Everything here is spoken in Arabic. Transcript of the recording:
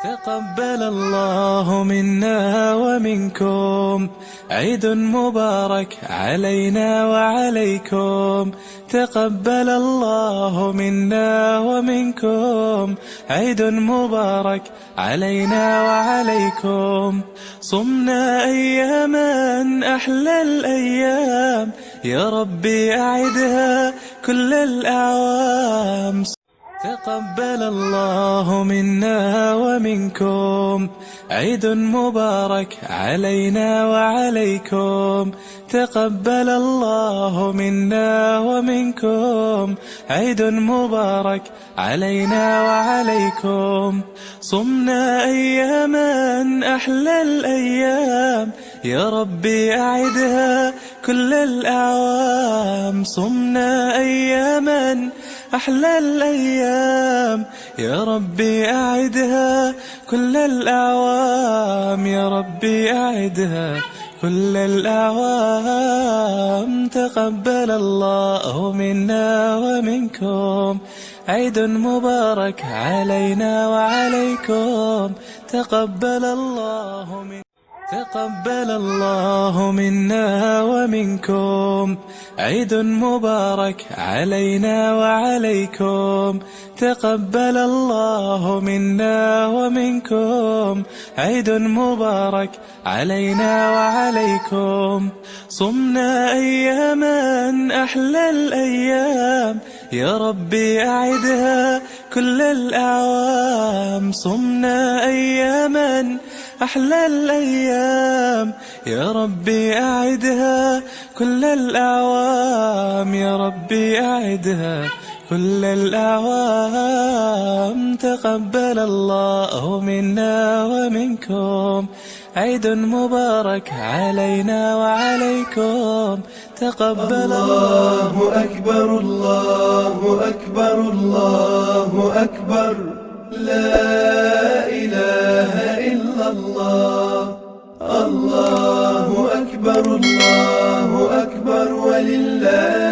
تقبل الله منا ومنكم عيد مبارك علينا وعليكم. تقبل الله منا ومنكم عيد مبارك علينا وعليكم. صمنا أياما أحلى الأيام، يا ربي أعدها كل الأعوام. تقبل الله منا ومنكم عيد مبارك علينا وعليكم. تقبل الله منا ومنكم عيد مبارك علينا وعليكم. صمنا أياما أحلى الأيام، يا ربي أعدها كل الأعوام. صمنا أياما أحلى الأيام، يا ربي أعدها كل الأعوام. يا ربي أعدها كل الأعوام. تقبل الله منا ومنكم عيد مبارك علينا وعليكم. تقبل الله منا ومنكم عيد مبارك علينا وعليكم. تقبل الله منا ومنكم عيد مبارك علينا وعليكم. صمنا أياما أحلى الأيام، يا ربي أعدها كل الأعوام. صمنا أياما أحلى الأيام، يا ربي أعدها كل الأعوام. يا ربي أعدها كل الأعوام. تقبل الله منا ومنكم عيد مبارك علينا وعليكم. تقبل الله أكبر الله أكبر الله أكبر، لا إله إلا الله. الله أكبر الله أكبر ولله